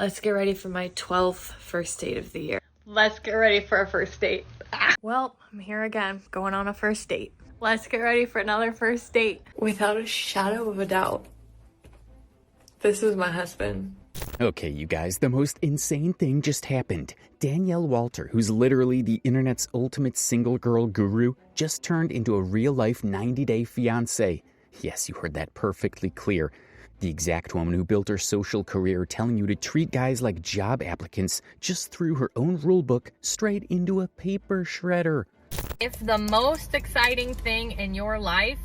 Let's get ready for my 12th first date of the year. Let's get ready for a first date. Well, I'm here again, going on a first date. Let's get ready for another first date. Without a shadow of a doubt, this is my husband. Okay, you guys, the most insane thing just happened. Danielle Walter, who's literally the internet's ultimate single girl guru, just turned into a real-life 90-day fiancé. Yes, you heard that perfectly clear. The exact woman who built her social career telling you to treat guys like job applicants just threw her own rulebook straight into a paper shredder. If the most exciting thing in your life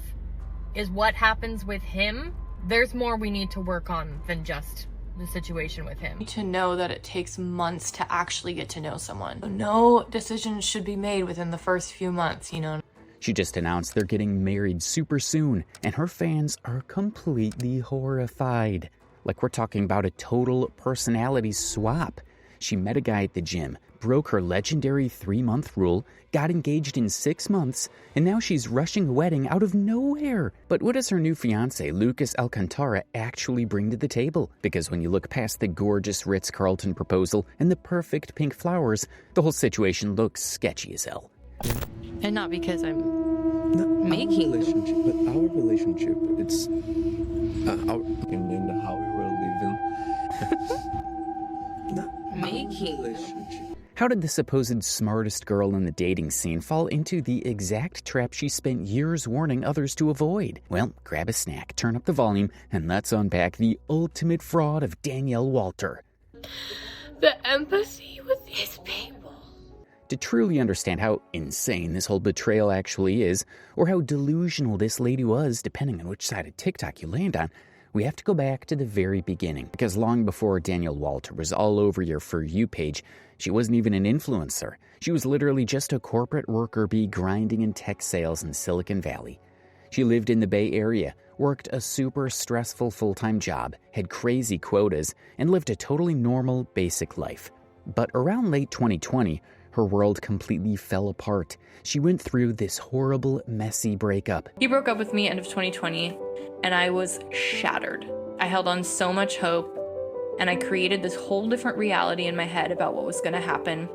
is what happens with him, there's more we need to work on than just the situation with him. To know that it takes months to actually get to know someone. No decisions should be made within the first few months, you know. She just announced they're getting married super soon, and her fans are completely horrified. Like we're talking about a total personality swap. She met a guy at the gym, broke her legendary 3-month rule, got engaged in 6 months, and now she's rushing a wedding out of nowhere. But what does her new fiancé, Lucas Alcantara, actually bring to the table? Because when you look past the gorgeous Ritz-Carlton proposal and the perfect pink flowers, the whole situation looks sketcy as hell. And not because I'm making our relationship, but our relationship, it's our opinion how we were living. making Relationship. How did the supposed smartest girl in the dating scene fall into the exact trap she spent years warning others to avoid? Well, grab a snack, turn up the volume, and let's unpack the ultimate fraud of Danielle Walter. the empathy with these people. To truly understand how insane this whole betrayal actually is, or how delusional this lady was, depending on which side of TikTok you land on, we have to go back to the very beginning. Because long before Danielle Walter was all over your For You page, she wasn't even an influencer. She was literally just a corporate worker bee grinding in tech sales in Silicon Valley. She lived in the Bay Area, worked a super stressful full-time job, had crazy quotas, and lived a totally normal, basic life. But around late 2020, her world completely fell apart. She went through this horrible, messy breakup. He broke up with me end of 2020, and I was shattered. I held on so much hope, and I created this whole different reality in my head about what was going to happen.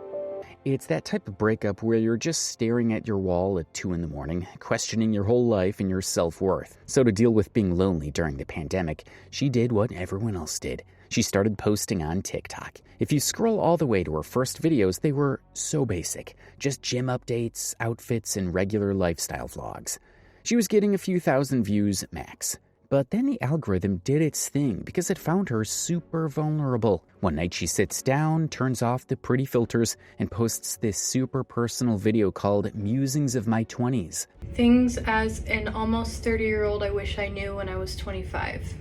It's that type of breakup where you're just staring at your wall at 2 a.m, questioning your whole life and your self-worth. So to deal with being lonely during the pandemic, she did what everyone else did. She started posting on TikTok. If you scroll all the way to her first videos, they were so basic. Just gym updates, outfits, and regular lifestyle vlogs. She was getting a few thousand views max. But then the algorithm did its thing because it found her super vulnerable. One night she sits down, turns off the pretty filters, and posts this super personal video called Musings of My 20s. Things as an almost 30-year-old I wish I knew when I was 25.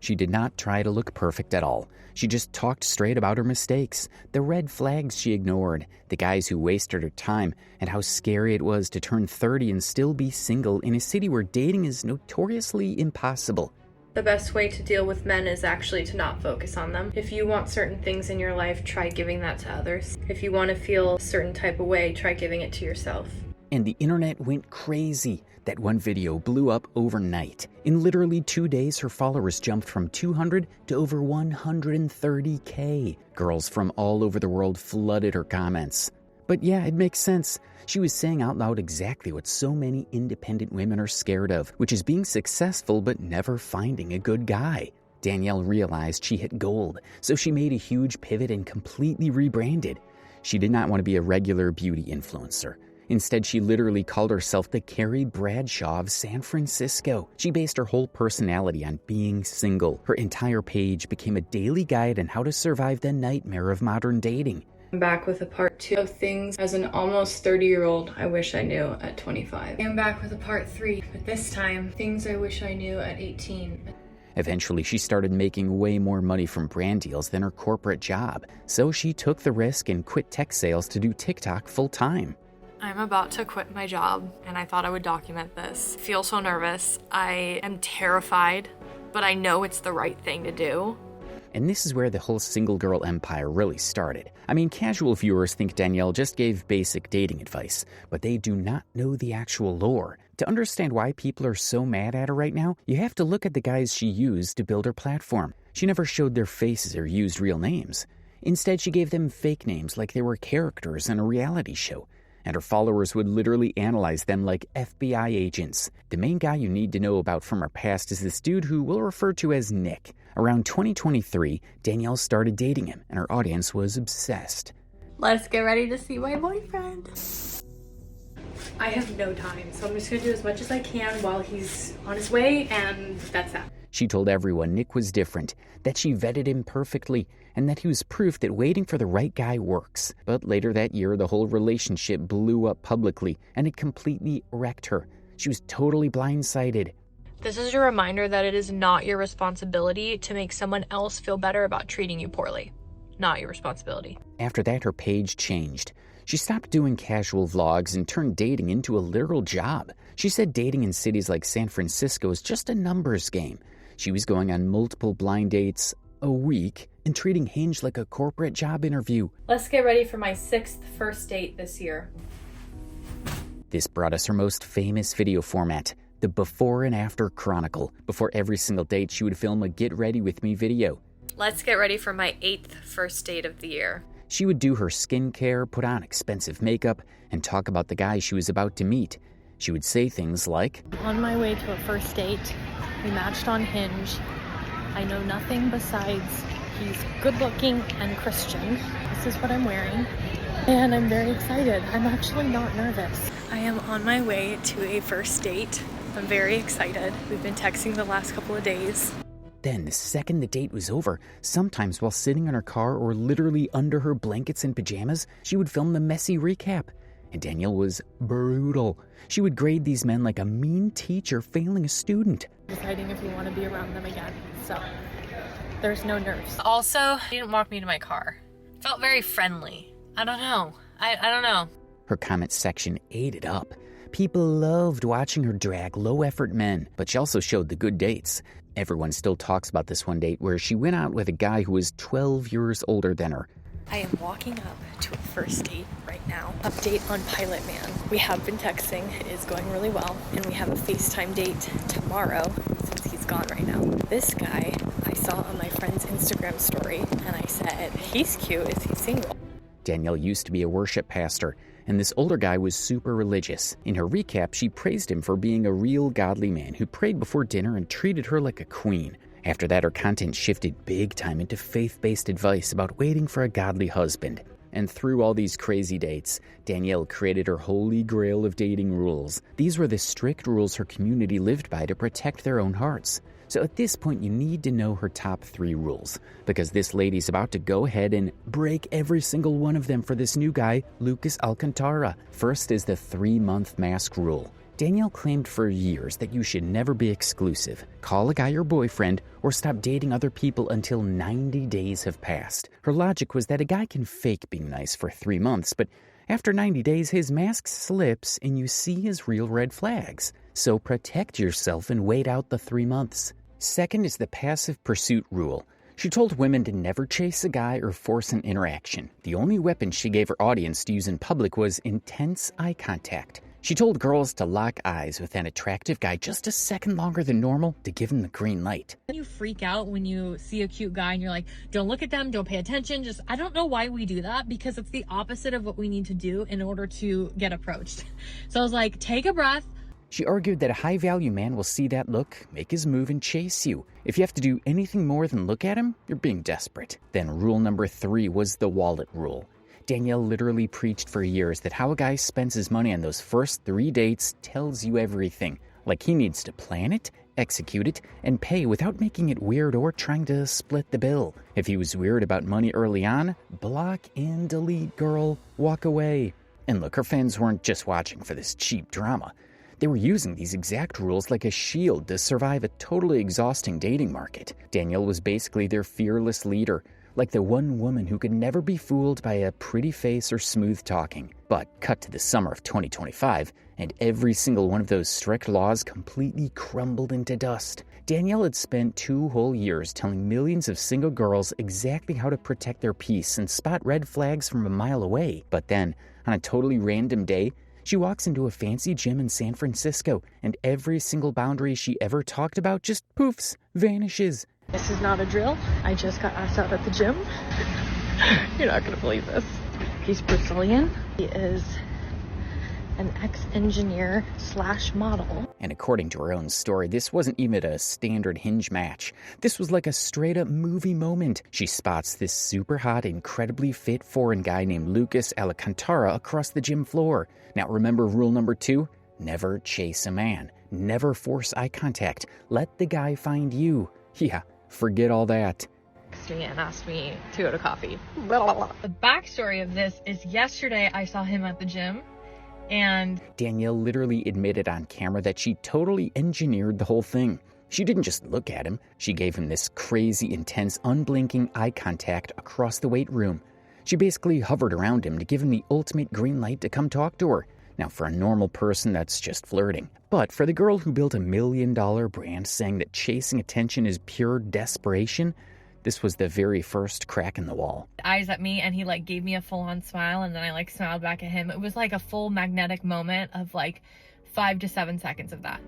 She did not try to look perfect at all. She just talked straight about her mistakes, the red flags she ignored, the guys who wasted her time, and how scary it was to turn 30 and still be single in a city where dating is notoriously impossible. The best way to deal with men is actually to not focus on them. If you want certain things in your life, try giving that to others. If you want to feel a certain type of way, try giving it to yourself. And the internet went crazy. That one video blew up overnight. In literally 2 days, her followers jumped from 200 to over 130K. Girls from all over the world flooded her comments. But yeah, it makes sense. She was saying out loud exactly what so many independent women are scared of, which is being successful but never finding a good guy. Danielle realized she hit gold, so she made a huge pivot and completely rebranded. She did not want to be a regular beauty influencer. Instead, she literally called herself the Carrie Bradshaw of San Francisco. She based her whole personality on being single. Her entire page became a daily guide on how to survive the nightmare of modern dating. I'm back with a part 2 of things as an almost 30-year-old I wish I knew at 25. I'm back with a part 3, but this time, things I wish I knew at 18. Eventually, she started making way more money from brand deals than her corporate job. So she took the risk and quit tech sales to do TikTok full-time. I'm about to quit my job, and I thought I would document this. I feel so nervous. I am terrified, but I know it's the right thing to do. And this is where the whole single girl empire really started. I mean, casual viewers think Danielle just gave basic dating advice, but they do not know the actual lore. To understand why people are so mad at her right now, you have to look at the guys she used to build her platform. She never showed their faces or used real names. Instead, she gave them fake names like they were characters in a reality show. And her followers would literally analyze them like FBI agents. The main guy you need to know about from her past is this dude who we'll refer to as Nick. Around 2023, Danielle started dating him, and her audience was obsessed. Let's get ready to see my boyfriend. I have no time, so I'm just gonna do as much as I can while he's on his way, and that's that. She told everyone Nick was different, that she vetted him perfectly, and that he was proof that waiting for the right guy works. But later that year, the whole relationship blew up publicly, and it completely wrecked her. She was totally blindsided. This is your reminder that it is not your responsibility to make someone else feel better about treating you poorly. Not your responsibility. After that, her page changed. She stopped doing casual vlogs and turned dating into a literal job. She said dating in cities like San Francisco is just a numbers game. She was going on multiple blind dates a week and treating Hinge like a corporate job interview. Let's get ready for my 6th first date this year. This brought us her most famous video format, the before and after chronicle. Before every single date, she would film a get ready with me video. Let's get ready for my 8th first date of the year. She would do her skincare, put on expensive makeup, and talk about the guy she was about to meet. She would say things like, On my way to a first date, we matched on Hinge. I know nothing besides he's good looking and Christian. This is what I'm wearing. And I'm very excited. I'm actually not nervous. I am on my way to a first date. I'm very excited. We've been texting the last couple of days. Then, the second the date was over, sometimes while sitting in her car or literally under her blankets and pajamas, she would film the messy recap. And Danielle was brutal. She would grade these men like a mean teacher failing a student. Deciding if you want to be around them again. So, there's no nerves. Also, he didn't walk me to my car. Felt very friendly. I don't know. I don't know. Her comment section ate it up. People loved watching her drag low-effort men, but she also showed the good dates. Everyone still talks about this one date where she went out with a guy who was 12 years older than her. I am walking up to a first date right now. Update on Pilot Man. We have been texting. It is going really well. And we have a FaceTime date tomorrow since he's gone right now. This guy I saw on my friend's Instagram story and I said, he's cute. Is he single? Danielle used to be a worship pastor, and this older guy was super religious. In her recap, she praised him for being a real godly man who prayed before dinner and treated her like a queen. After that, her content shifted big time into faith-based advice about waiting for a godly husband. And through all these crazy dates, Danielle created her holy grail of dating rules. These were the strict rules her community lived by to protect their own hearts. So at this point, you need to know her top 3 rules, because this lady's about to go ahead and break every single one of them for this new guy, Lucas Alcantara. First is the 3-month mask rule. Danielle claimed for years that you should never be exclusive, call a guy your boyfriend, or stop dating other people until 90 days have passed. Her logic was that a guy can fake being nice for 3 months, but after 90 days, his mask slips and you see his real red flags. So protect yourself and wait out the 3 months. Second is the passive pursuit rule. She told women to never chase a guy or force an interaction. The only weapon she gave her audience to use in public was intense eye contact. She told girls to lock eyes with an attractive guy just a second longer than normal to give him the green light. You freak out when you see a cute guy and you're like, don't look at them, don't pay attention. I don't know why we do that, because it's the opposite of what we need to do in order to get approached. So I was like, take a breath. She argued that a high-value man will see that look, make his move, and chase you. If you have to do anything more than look at him, you're being desperate. Then rule number 3 was the wallet rule. Danielle literally preached for years that how a guy spends his money on those first 3 dates tells you everything. Like he needs to plan it, execute it, and pay without making it weird or trying to split the bill. If he was weird about money early on, block and delete, girl. Walk away. And look, her fans weren't just watching for this cheap drama. They were using these exact rules like a shield to survive a totally exhausting dating market. Danielle was basically their fearless leader, like the one woman who could never be fooled by a pretty face or smooth talking. But cut to the summer of 2025, and every single one of those strict laws completely crumbled into dust. Danielle had spent 2 whole years telling millions of single girls exactly how to protect their peace and spot red flags from a mile away. But then, on a totally random day, she walks into a fancy gym in San Francisco, and every single boundary she ever talked about just poofs, vanishes. This is not a drill. I just got asked out at the gym. You're not going to believe this. He's Brazilian. He is an ex-engineer / model. And according to her own story, this wasn't even a standard Hinge match. This was like a straight-up movie moment. She spots this super hot, incredibly fit foreign guy named Lucas Alcantara across the gym floor. Now remember rule number 2? Never chase a man. Never force eye contact. Let the guy find you. Yeah, forget all that. Me and asked me to go to coffee. The backstory of this is yesterday I saw him at the gym, and Danielle literally admitted on camera that she totally engineered the whole thing. She didn't just look at him. She gave him this crazy, intense, unblinking eye contact across the weight room. She basically hovered around him to give him the ultimate green light to come talk to her. Now, for a normal person, that's just flirting. But for the girl who built $1 million brand saying that chasing attention is pure desperation, this was the very first crack in the wall. Eyes at me, and he like gave me a full-on smile, and then I like smiled back at him. It was like a full magnetic moment of like 5 to 7 seconds of that,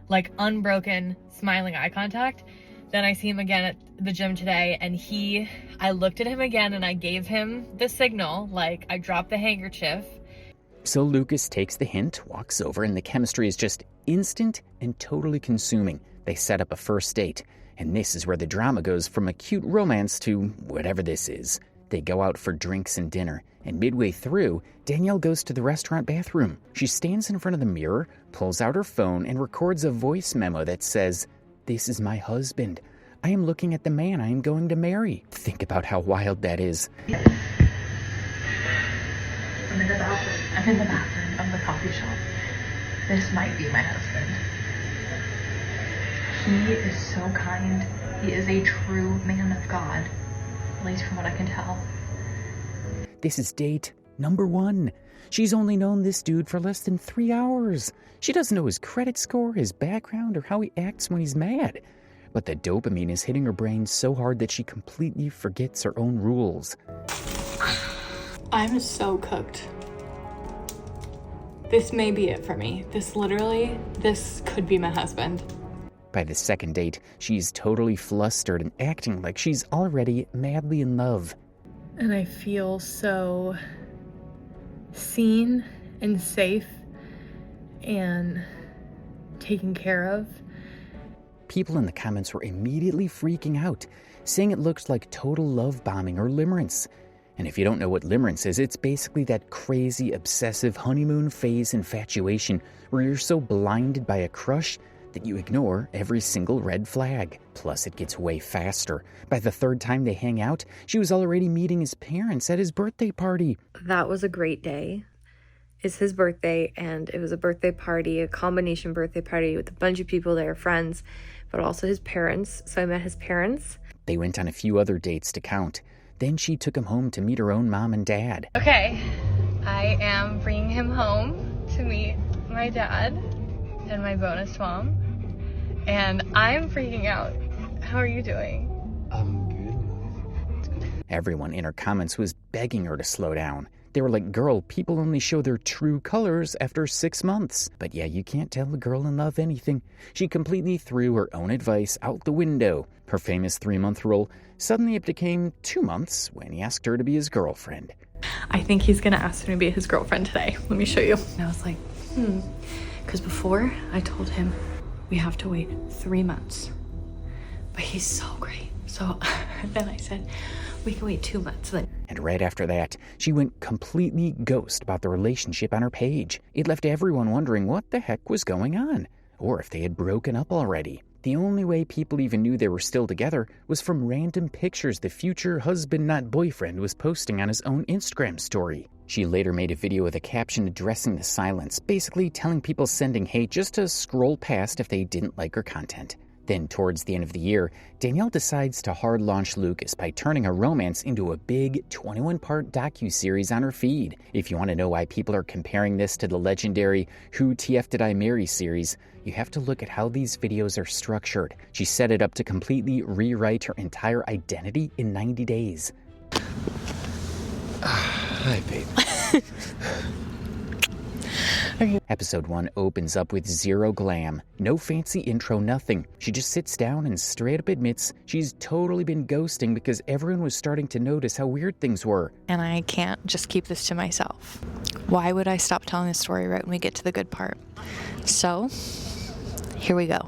like unbroken smiling eye contact. Then I see him again at the gym today, and I looked at him again, and I gave him the signal, like I dropped the handkerchief. So Lucas takes the hint, walks over, and the chemistry is just instant and totally consuming. They set up a first date. And this is where the drama goes from a cute romance to whatever this is. They go out for drinks and dinner, and midway through, Danielle goes to the restaurant bathroom. She stands in front of the mirror, pulls out her phone, and records a voice memo that says, "This is my husband. I am looking at the man I am going to marry." Think about how wild that is. I'm in the bathroom of the coffee shop. This might be my husband. He is so kind. He is a true man of God, at least from what I can tell. This is date number 1. She's only known this dude for less than 3 hours. She doesn't know his credit score, his background, or how he acts when he's mad. But the dopamine is hitting her brain so hard that she completely forgets her own rules. I'm so cooked. This may be it for me. This could be my husband. By the second date, she's totally flustered and acting like she's already madly in love. And I feel so seen and safe and taken care of. People in the comments were immediately freaking out, saying it looks like total love bombing or limerence. And if you don't know what limerence is, it's basically that crazy, obsessive honeymoon phase infatuation where you're so blinded by a crush that you ignore every single red flag. Plus, it gets way faster. By the 3rd time they hang out, she was already meeting his parents at his birthday party. That was a great day. It's his birthday, and it was a birthday party, a combination birthday party with a bunch of people there, friends, but also his parents. So I met his parents. They went on a few other dates to count. Then she took him home to meet her own mom and dad. Okay, I am bringing him home to meet my dad and my bonus mom. And I'm freaking out. How are you doing? I'm good. Everyone in her comments was begging her to slow down. They were like, "Girl, people only show their true colors after 6 months." But yeah, you can't tell a girl in love anything. She completely threw her own advice out the window. Her famous 3-month rule, suddenly it became 2 months when he asked her to be his girlfriend. I think he's gonna ask me to be his girlfriend today. Let me show you. And I was like, because before I told him we have to wait 3 months. But he's so great. So then I said, we can wait 2 months. And right after that, she went completely ghost about the relationship on her page. It left everyone wondering what the heck was going on, or if they had broken up already. The only way people even knew they were still together was from random pictures the future husband, not boyfriend, was posting on his own Instagram story. She later made a video with a caption addressing the silence, basically telling people sending hate just to scroll past if they didn't like her content. Then, towards the end of the year, Danielle decides to hard launch Lucas by turning a romance into a big 21-part docuseries on her feed. If you want to know why people are comparing this to the legendary Who TF Did I Marry series, you have to look at how these videos are structured. She set it up to completely rewrite her entire identity in 90 days. Hi, babe. Episode 1 opens up with zero glam. No fancy intro, nothing. She just sits down and straight up admits she's totally been ghosting because everyone was starting to notice how weird things were. And I can't just keep this to myself. Why would I stop telling the story right when we get to the good part? So, here we go.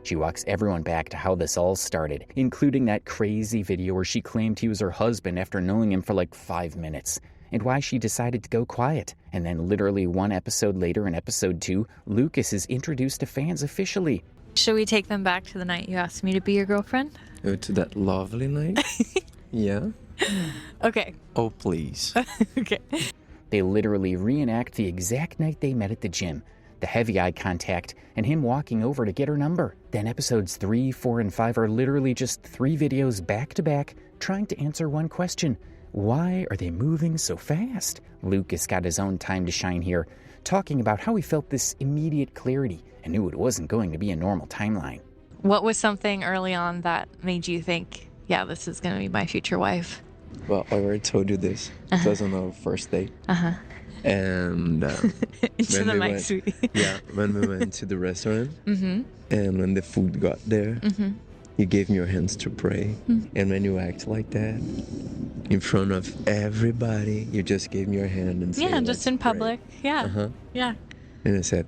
She walks everyone back to how this all started, including that crazy video where she claimed he was her husband after knowing him for like 5 minutes, and why she decided to go quiet. And then literally 1 episode later in episode 2, Lucas is introduced to fans officially. Should we take them back to the night you asked me to be your girlfriend? Oh, to that lovely night? Yeah? Okay. Oh, please. Okay. They literally reenact the exact night they met at the gym. The heavy eye contact, and him walking over to get her number. Then episodes 3, 4, and 5 are literally just 3 videos back to back trying to answer one question. Why are they moving so fast? Lucas got his own time to shine here, talking about how he felt this immediate clarity and knew it wasn't going to be a normal timeline. What was something early on that made you think, yeah, this is going to be my future wife? Well, I already told you this. It was on our first date. And Into the mic, sweetie. Yeah, when we went to the restaurant, Mm-hmm. and when the food got there, you gave me your hands to pray. And when you act like that, in front of everybody, you just gave me your hand and said, Yeah, just in public. Yeah. Yeah. And I said,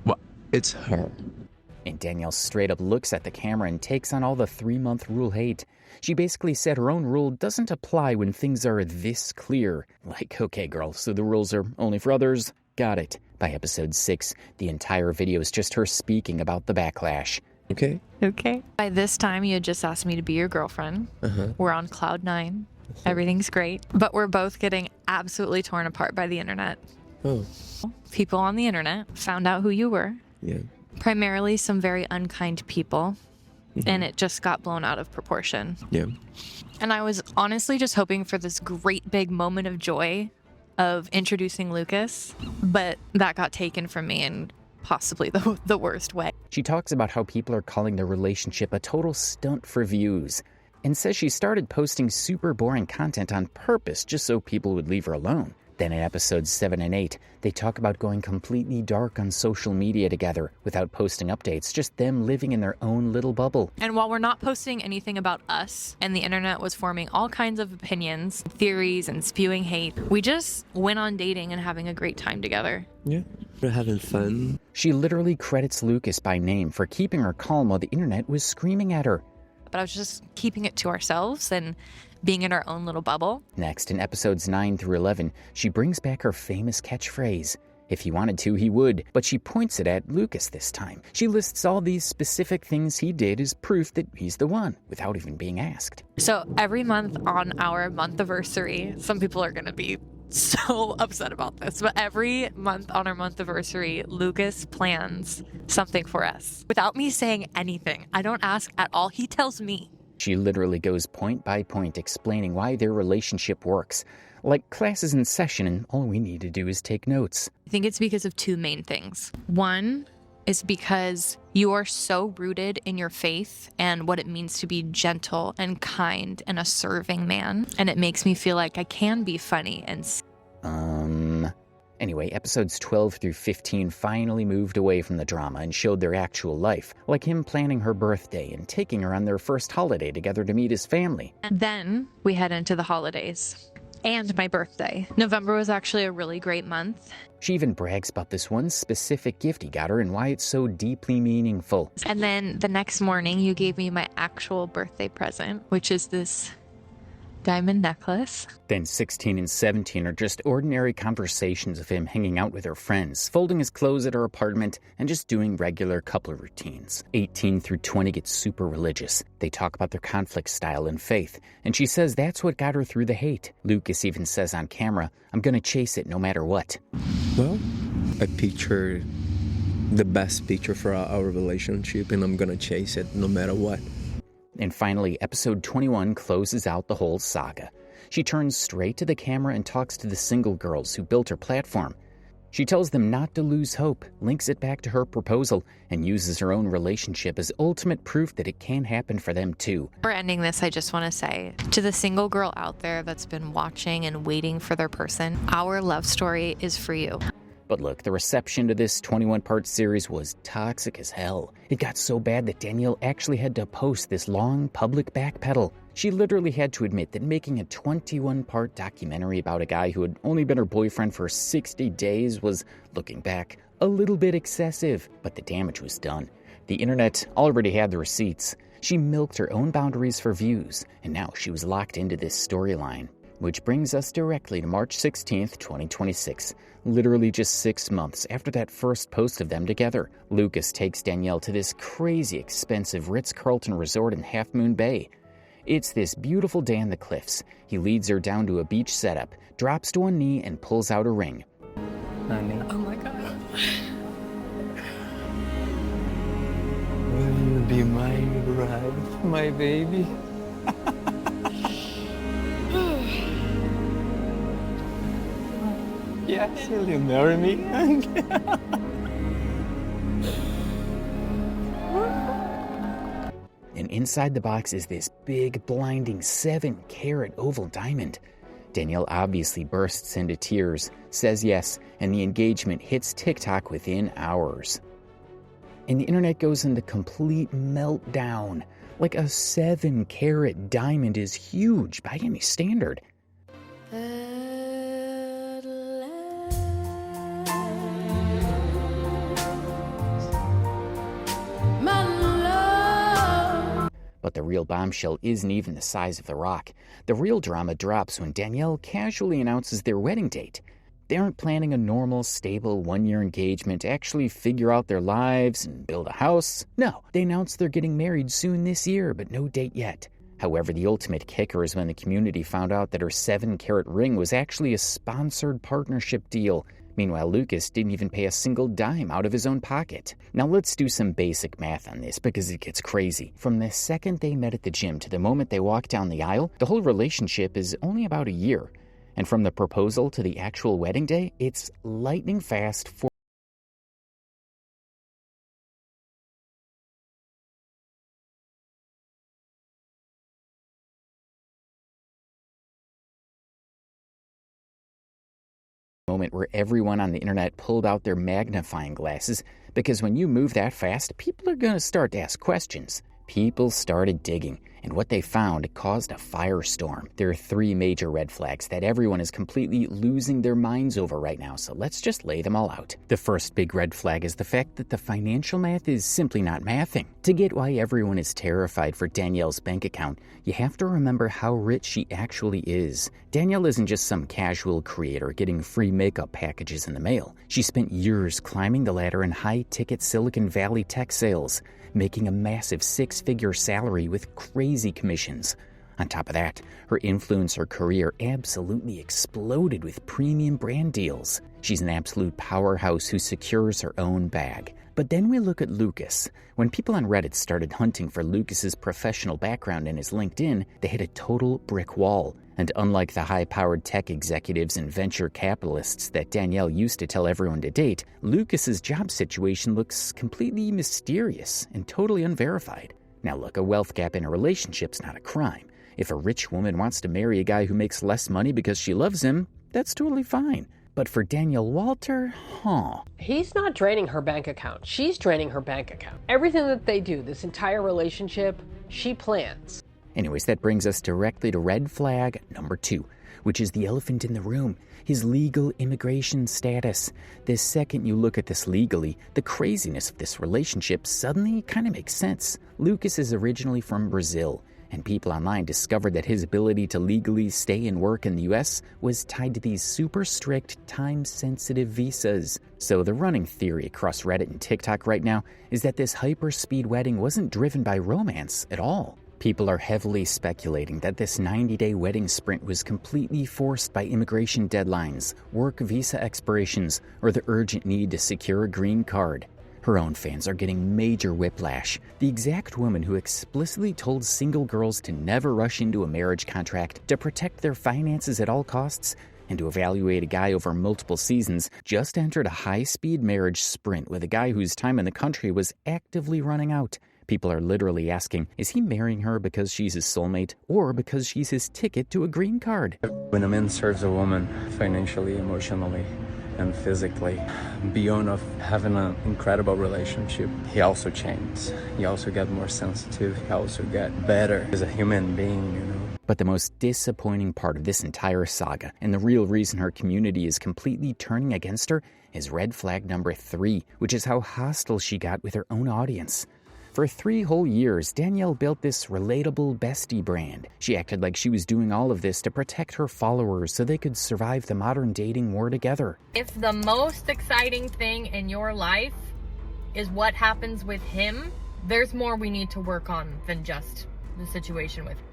well, it's her. And Danielle straight up looks at the camera and takes on all the 3-month rule hate. She basically said her own rule doesn't apply when things are this clear. Like, okay, girl, so the rules are only for others? Got it. By episode 6, the entire video is just her speaking about the backlash. Okay? Okay. By this time, you had just asked me to be your girlfriend. We're on cloud 9. Everything's great. But we're both getting absolutely torn apart by the internet. Oh, People on the internet found out who you were. yeah. Primarily some very unkind people. And it just got blown out of proportion. Yeah. And I was honestly just hoping for this great big moment of joy of introducing Lucas. But that got taken from me in possibly the worst way. She talks about how people are calling their relationship a total stunt for views, and says she started posting super boring content on purpose just so people would leave her alone. Then in episodes 7 and 8, they talk about going completely dark on social media together without posting updates, just them living in their own little bubble. And while we're not posting anything about us, and the internet was forming all kinds of opinions, theories, and spewing hate, we just went on dating and having a great time together. Yeah. We're having fun. She literally credits Lucas by name for keeping her calm while the internet was screaming at her. But I was just keeping it to ourselves and being in our own little bubble. Next, in episodes 9 through 11, she brings back her famous catchphrase. If he wanted to, he would, but she points it at Lucas this time. She lists all these specific things he did as proof that he's the one, without even being asked. So every month on our month anniversary, some people are going to be so upset about this, but every month on our month anniversary, Lucas plans something for us without me saying anything. I don't ask at all. He tells me. She literally goes point by point explaining why their relationship works. Like classes in session, and all we need to do is take notes. I think it's because of 2 main things. One is because you are so rooted in your faith and what it means to be gentle and kind and a serving man. And it makes me feel like I can be funny and Anyway, episodes 12 through 15 finally moved away from the drama and showed their actual life, like him planning her birthday and taking her on their first holiday together to meet his family. And then we head into the holidays and my birthday. November was actually a really great month. She even brags about this one specific gift he got her and why it's so deeply meaningful. And then the next morning you gave me my actual birthday present, which is this diamond necklace. Then 16 and 17 are just ordinary conversations of him hanging out with her friends, folding his clothes at her apartment, and just doing regular couple routines. 18 through 20 get super religious. They talk about their conflict style and faith, and she says that's what got her through the hate. Lucas even says on camera, "I'm gonna chase it no matter what." Well, I picture the best picture for our relationship, and I'm gonna chase it no matter what. And finally, episode 21 closes out the whole saga. She turns straight to the camera and talks to the single girls who built her platform. She tells them not to lose hope, links it back to her proposal, and uses her own relationship as ultimate proof that it can happen for them too. Before ending this, I just want to say to the single girl out there that's been watching and waiting for their person, our love story is for you. But look, the reception to this 21-part series was toxic as hell. It got so bad that Danielle actually had to post this long public backpedal. She literally had to admit that making a 21-part documentary about a guy who had only been her boyfriend for 60 days was, looking back, a little bit excessive. But the damage was done. The internet already had the receipts. She milked her own boundaries for views, and now she was locked into this storyline. Which brings us directly to March 16th, 2026. Literally just 6 months after that first post of them together, Lucas takes Danielle to this crazy expensive Ritz-Carlton resort in Half Moon Bay. It's this beautiful day on the cliffs. He leads her down to a beach setup, drops to one knee, and pulls out a ring. Honey, Oh my God. will you be my bride, my baby? Yes, will you marry me? And inside the box is this big, blinding 7-carat oval diamond. Danielle obviously bursts into tears, says yes, and the engagement hits TikTok within hours. And the internet goes into complete meltdown. Like a 7-carat diamond is huge by any standard. But the real bombshell isn't even the size of the rock. The real drama drops when Danielle casually announces their wedding date. They aren't planning a normal, stable 1-year engagement to actually figure out their lives and build a house. No, they announce they're getting married soon this year, but no date yet. However, the ultimate kicker is when the community found out that her 7-carat ring was actually a sponsored partnership deal. Meanwhile, Lucas didn't even pay a single dime out of his own pocket. Now let's do some basic math on this because it gets crazy. From the second they met at the gym to the moment they walked down the aisle, the whole relationship is only about a year. And from the proposal to the actual wedding day, it's lightning fast for moment where everyone on the internet pulled out their magnifying glasses, because when you move that fast, people are going to start to ask questions. People started digging, and what they found caused a firestorm. There are 3 major red flags that everyone is completely losing their minds over right now, so let's just lay them all out. The first big red flag is the fact that the financial math is simply not mathing. To get why everyone is terrified for Danielle's bank account, you have to remember how rich she actually is. Danielle isn't just some casual creator getting free makeup packages in the mail. She spent years climbing the ladder in high-ticket Silicon Valley tech sales, making a massive 6-figure salary with crazy commissions. On top of that, her influencer career absolutely exploded with premium brand deals. She's an absolute powerhouse who secures her own bag. But then we look at Lucas. When people on Reddit started hunting for Lucas's professional background in his LinkedIn, they hit a total brick wall. And unlike the high-powered tech executives and venture capitalists that Danielle used to tell everyone to date, Lucas's job situation looks completely mysterious and totally unverified. Now look, a wealth gap in a relationship's not a crime. If a rich woman wants to marry a guy who makes less money because she loves him, that's totally fine. But for Danielle Walter, He's not draining her bank account. She's draining her bank account. Everything that they do, this entire relationship, she plans. Anyways, that brings us directly to red flag number 2, which is the elephant in the room, his legal immigration status. The second you look at this legally, the craziness of this relationship suddenly kind of makes sense. Lucas is originally from Brazil, and people online discovered that his ability to legally stay and work in the US was tied to these super strict, time-sensitive visas. So the running theory across Reddit and TikTok right now is that this hyper-speed wedding wasn't driven by romance at all. People are heavily speculating that this 90-day wedding sprint was completely forced by immigration deadlines, work visa expirations, or the urgent need to secure a green card. Her own fans are getting major whiplash. The exact woman who explicitly told single girls to never rush into a marriage contract, to protect their finances at all costs, and to evaluate a guy over multiple seasons, just entered a high-speed marriage sprint with a guy whose time in the country was actively running out. People are literally asking, is he marrying her because she's his soulmate or because she's his ticket to a green card? When a man serves a woman financially, emotionally, and physically, beyond of having an incredible relationship, he also changes. He also got more sensitive. He also got better as a human being, you know. But the most disappointing part of this entire saga, and the real reason her community is completely turning against her, is red flag number 3, which is how hostile she got with her own audience. For 3 whole years, Danielle built this relatable bestie brand. She acted like she was doing all of this to protect her followers so they could survive the modern dating war together. If the most exciting thing in your life is what happens with him, there's more we need to work on than just the situation with him.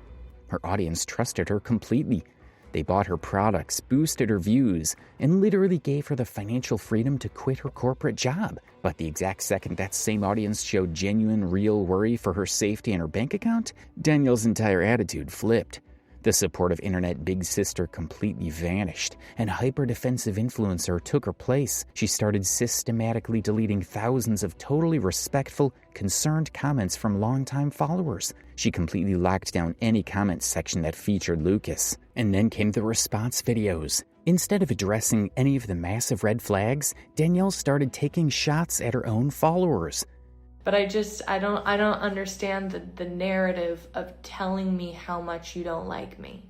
Her audience trusted her completely. They bought her products, boosted her views, and literally gave her the financial freedom to quit her corporate job. But the exact second that same audience showed genuine, real worry for her safety and her bank account, Danielle's entire attitude flipped. The support of internet big sister completely vanished. An hyper-defensive influencer took her place. She started systematically deleting thousands of totally respectful, concerned comments from longtime followers. She completely locked down any comment section that featured Lucas. And then came the response videos. Instead of addressing any of the massive red flags, Danielle started taking shots at her own followers. But I don't understand the narrative of telling me how much you don't like me.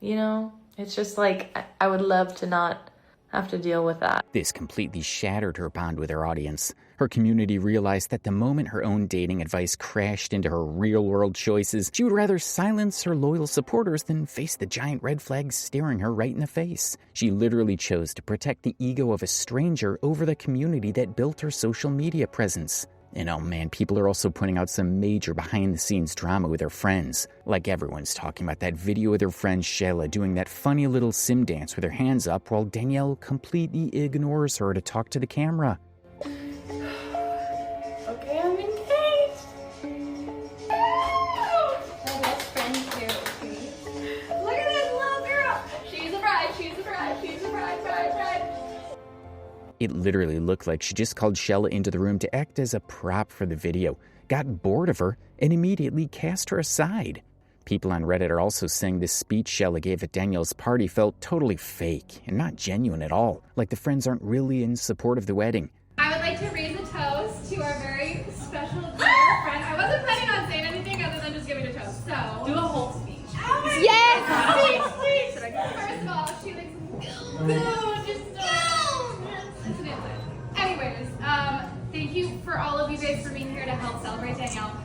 You know? It's just like, I would love to not have to deal with that. This completely shattered her bond with her audience. Her community realized that the moment her own dating advice crashed into her real-world choices, she would rather silence her loyal supporters than face the giant red flags staring her right in the face. She literally chose to protect the ego of a stranger over the community that built her social media presence. And oh man, people are also pointing out some major behind-the-scenes drama with her friends. Like everyone's talking about that video with her friend Shayla doing that funny little sim dance with her hands up while Danielle completely ignores her to talk to the camera. Okay, I'm engaged. My best friend here with me. Look at this little girl. She's a bride, she's a bride, she's a bride, bride, bride. It literally looked like she just called Shella into the room to act as a prop for the video, got bored of her, and immediately cast her aside. People on Reddit are also saying this speech Shella gave at Danielle's party felt totally fake and not genuine at all, like the friends aren't really in support of the wedding. I would like to raise a toast to our very special dear friend. I wasn't planning on saying anything other than just giving a toast, so. Do a whole speech. Oh my God. Speech. First of all, she looks gorgeous. Anyways, thank you for all of you guys for being here to help celebrate Danielle.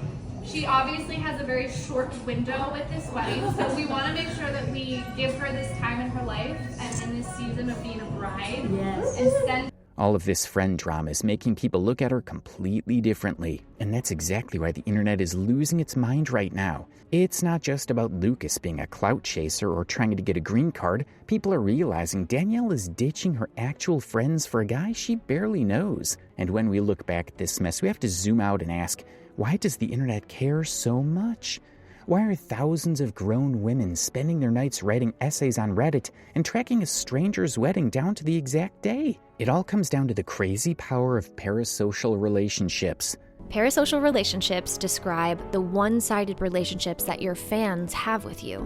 She obviously has a very short window with this wedding, so we want to make sure that we give her this time in her life and in this season of being a bride. Yes. And send. All of this friend drama is making people look at her completely differently. And that's exactly why the internet is losing its mind right now. It's not just about Lucas being a clout chaser or trying to get a green card. People are realizing Danielle is ditching her actual friends for a guy she barely knows. And when we look back at this mess, we have to zoom out and ask, why does the internet care so much? Why are thousands of grown women spending their nights writing essays on Reddit and tracking a stranger's wedding down to the exact day? It all comes down to the crazy power of parasocial relationships. Parasocial relationships describe the one-sided relationships that your fans have with you,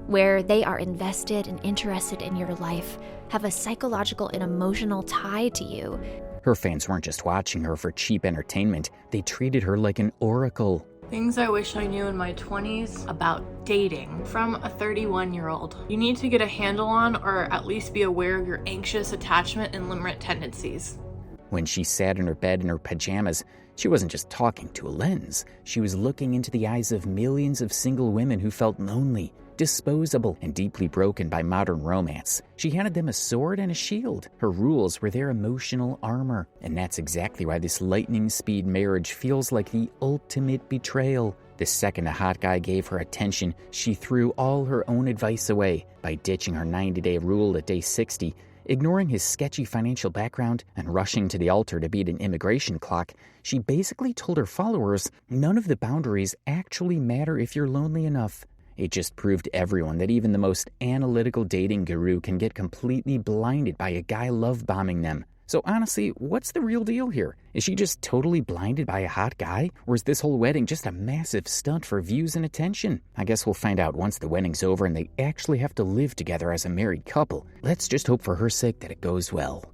where they are invested and interested in your life, have a psychological and emotional tie to you. Her fans weren't just watching her for cheap entertainment, they treated her like an oracle. Things I wish I knew in my 20s about dating from a 31-year-old. You need to get a handle on or at least be aware of your anxious attachment and limerent tendencies. When she sat in her bed in her pajamas, she wasn't just talking to a lens. She was looking into the eyes of millions of single women who felt lonely, disposable, and deeply broken by modern romance. She handed them a sword and a shield. Her rules were their emotional armor. And that's exactly why this lightning speed marriage feels like the ultimate betrayal. The second a hot guy gave her attention, she threw all her own advice away. By ditching her 90-day rule at day 60, Ignoring his sketchy financial background and rushing to the altar to beat an immigration clock, she basically told her followers none of the boundaries actually matter if you're lonely enough. It just proved to everyone that even the most analytical dating guru can get completely blinded by a guy love-bombing them. So honestly, what's the real deal here? Is she just totally blinded by a hot guy? Or is this whole wedding just a massive stunt for views and attention? I guess we'll find out once the wedding's over and they actually have to live together as a married couple. Let's just hope for her sake that it goes well.